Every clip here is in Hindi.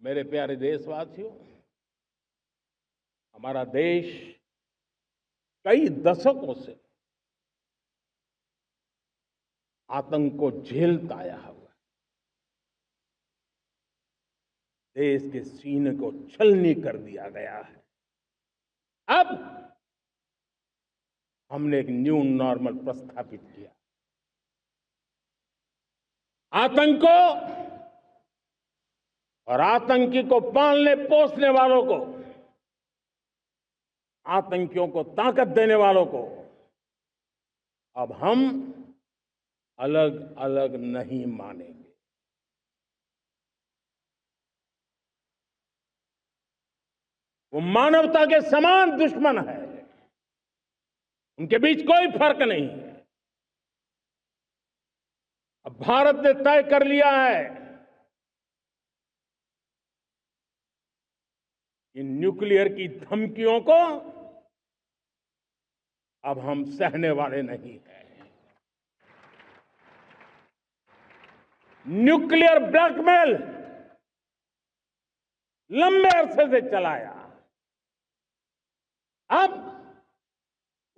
मेरे प्यारे देशवासियों, हमारा देश कई दशकों से आतंक को झेलता आया हुआ है। देश के सीने को छलनी कर दिया गया है। अब हमने एक न्यू नॉर्मल प्रस्थापित किया। आतंक को और आतंकी को पालने पोसने वालों को, आतंकियों को ताकत देने वालों को अब हम अलग अलग नहीं मानेंगे। वो मानवता के समान दुश्मन है। उनके बीच कोई फर्क नहीं है। अब भारत ने तय कर लिया है कि न्यूक्लियर की धमकियों को अब हम सहने वाले नहीं हैं। न्यूक्लियर ब्लैकमेल लंबे अरसे से चलाया। अब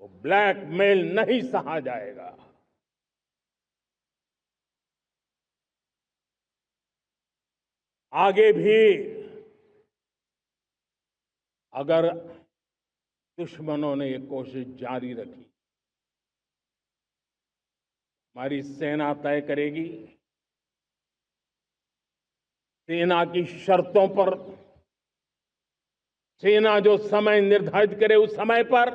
वो ब्लैकमेल नहीं सहा जाएगा। आगे भी अगर दुश्मनों ने ये कोशिश जारी रखी, हमारी सेना तय करेगी। सेना की शर्तों पर, सेना जो समय निर्धारित करे उस समय पर,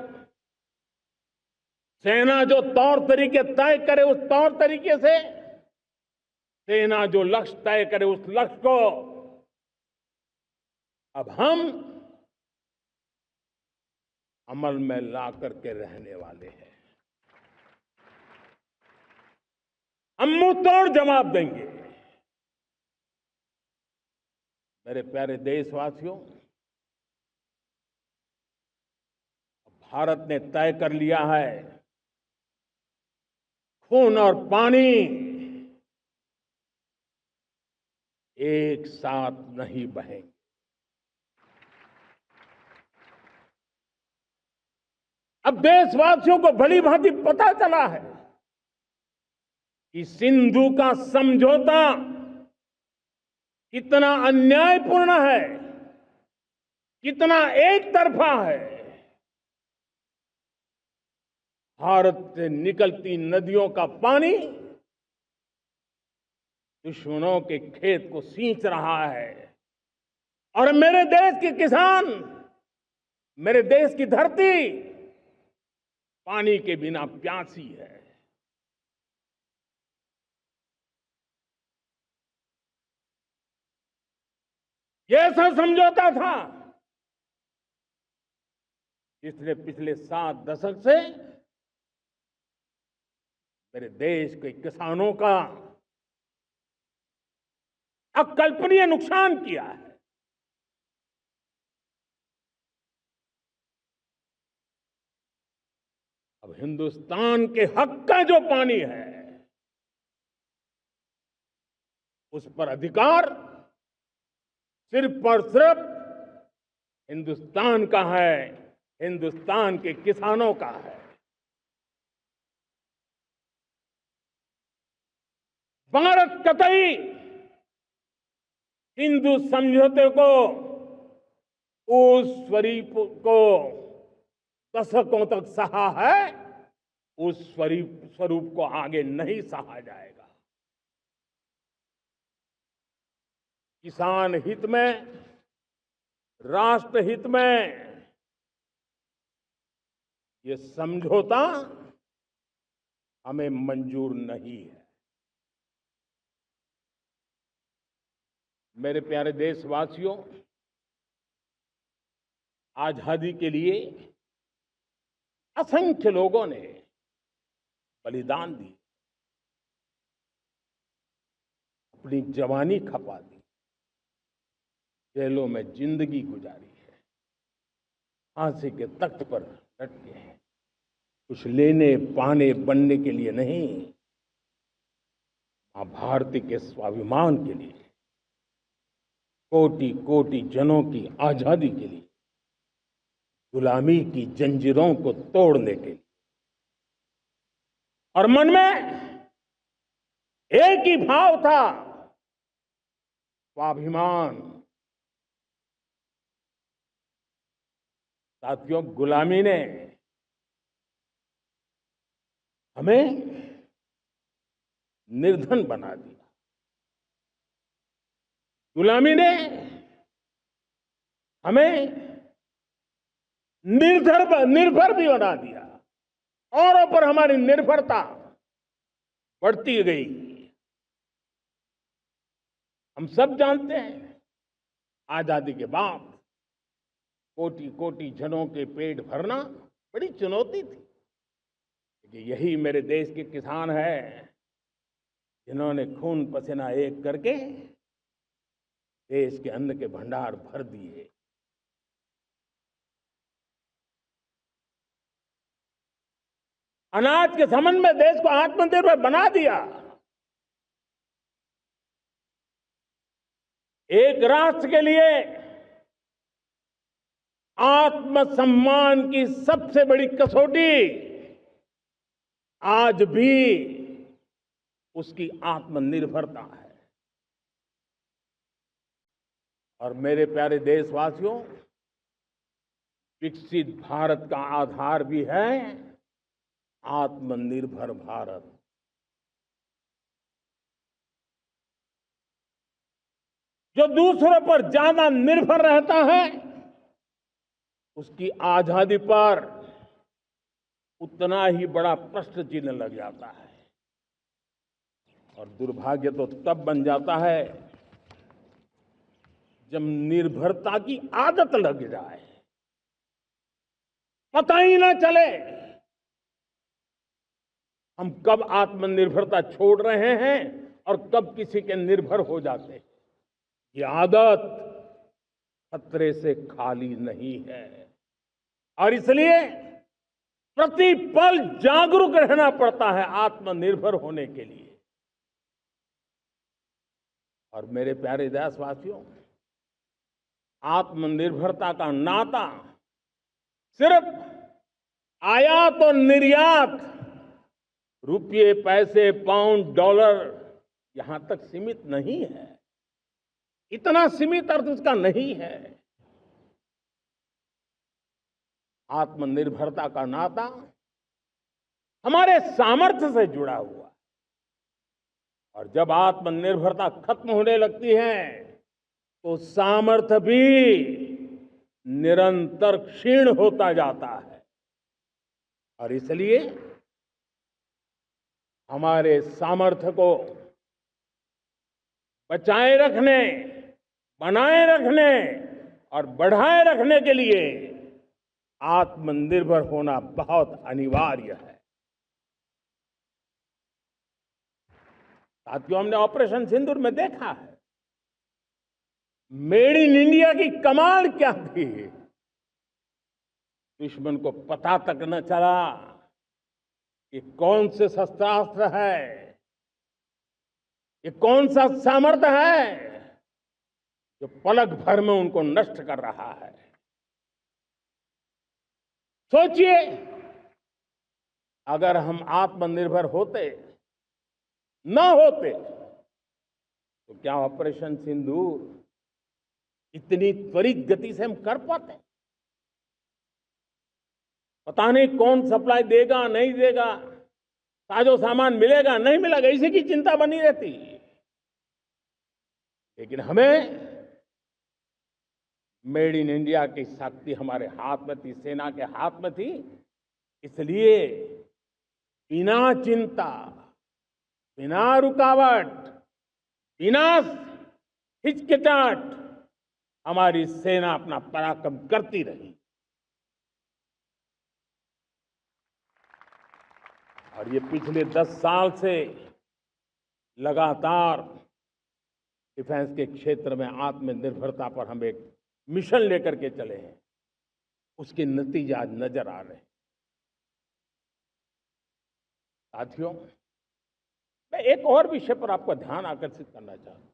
सेना जो तौर तरीके तय करे उस तौर तरीके से, सेना जो लक्ष्य तय करे उस लक्ष्य को अब हम अमल में ला करके रहने वाले हैं। हम मुंह तोड़ जवाब देंगे। मेरे प्यारे देशवासियों, भारत ने तय कर लिया है, खून और पानी एक साथ नहीं बहेंगे। अब देशवासियों को भली भांति पता चला है कि सिंधु का समझौता कितना अन्यायपूर्ण है, कितना एक तरफा है। भारत से निकलती नदियों का पानी दुश्मनों के खेत को सींच रहा है और मेरे देश के किसान, मेरे देश की धरती पानी के बिना प्यासी है। ये ऐसा समझौता था जिसने पिछले 7 दशक से मेरे देश के किसानों का अकल्पनीय नुकसान किया है। अब हिंदुस्तान के हक का जो पानी है उस पर अधिकार सिर्फ और सिर्फ हिंदुस्तान का है, हिंदुस्तान के किसानों का है। भारत कतई सिंधु समझौते को, उस स्वरूप को दशकों तक सहा है, उस स्वरूप को आगे नहीं सहा जाएगा। किसान हित में, राष्ट्र हित में ये समझौता हमें मंजूर नहीं है। मेरे प्यारे देशवासियों, आजादी के लिए असंख्य लोगों ने बलिदान दी, अपनी जवानी खपा दी, जेलों में जिंदगी गुजारी है, फांसी के तख्त पर लटके हैं। कुछ लेने पाने बनने के लिए नहीं, मां भारती के स्वाभिमान के लिए। कोटि कोटि जनों की आजादी के लिए, गुलामी की जंजीरों को तोड़ने के लिए। और मन में एक ही भाव था, स्वाभिमान। साथियों, गुलामी ने हमें निर्धन बना दिया। गुलामी ने हमें निर्भर भी बना दिया। औरों पर हमारी निर्भरता बढ़ती गई। हम सब जानते हैं, आजादी के बाद कोटि कोटि जनों के पेट भरना बड़ी चुनौती थी। कि यही मेरे देश के किसान हैं जिन्होंने खून पसीना एक करके देश के अन्न के भंडार भर दिए। अनाज के संबंध में देश को आत्मनिर्भर बना दिया। एक राष्ट्र के लिए आत्मसम्मान की सबसे बड़ी कसौटी आज भी उसकी आत्मनिर्भरता है। और मेरे प्यारे देशवासियों, विकसित भारत का आधार भी है आत्मनिर्भर भारत। जो दूसरों पर ज्यादा निर्भर रहता है, उसकी आजादी पर उतना ही बड़ा प्रश्न चिन्ह लग जाता है। और दुर्भाग्य तो तब बन जाता है जब निर्भरता की आदत लग जाए, पता ही ना चले हम कब आत्मनिर्भरता छोड़ रहे हैं और कब किसी के निर्भर हो जाते हैं। ये आदत खतरे से खाली नहीं है और इसलिए प्रतिपल जागरूक रहना पड़ता है आत्मनिर्भर होने के लिए। और मेरे प्यारे देशवासियों, आत्मनिर्भरता का नाता सिर्फ आयात और निर्यात, रुपये, पैसे, पाउंड, डॉलर यहां तक सीमित नहीं है। इतना सीमित अर्थ उसका नहीं है। आत्मनिर्भरता का नाता हमारे सामर्थ्य से जुड़ा हुआ है। और जब आत्मनिर्भरता खत्म होने लगती है तो सामर्थ्य भी निरंतर क्षीण होता जाता है। और इसलिए हमारे सामर्थ्य को बचाए रखने, बनाए रखने और बढ़ाए रखने के लिए आत्मनिर्भर होना बहुत अनिवार्य है। साथियों, हमने ऑपरेशन सिंदूर में देखा है मेड इन इंडिया की कमाल क्या थी। दुश्मन को पता तक न चला कि कौन से शस्त्रास्त्र है, ये कौन सा सामर्थ्य है जो पलक भर में उनको नष्ट कर रहा है। सोचिए, अगर हम आत्मनिर्भर होते न होते तो क्या ऑपरेशन सिंदूर इतनी त्वरित गति से हम कर पाते? पता नहीं कौन सप्लाई देगा, नहीं देगा, साजो सामान मिलेगा, नहीं मिलेगा, इसी की चिंता बनी रहती। लेकिन हमें मेड इन इंडिया की शक्ति हमारे हाथ में थी, सेना के हाथ में थी। इसलिए बिना चिंता, बिना रुकावट, बिना हिचकिचाहट हमारी सेना अपना पराक्रम करती रही। और ये पिछले 10 साल से लगातार डिफेंस के क्षेत्र में आत्मनिर्भरता पर हम एक मिशन लेकर के चले हैं, उसके नतीजे आज नजर आ रहे हैं। साथियों, मैं एक और विषय पर आपका ध्यान आकर्षित करना चाहता हूं।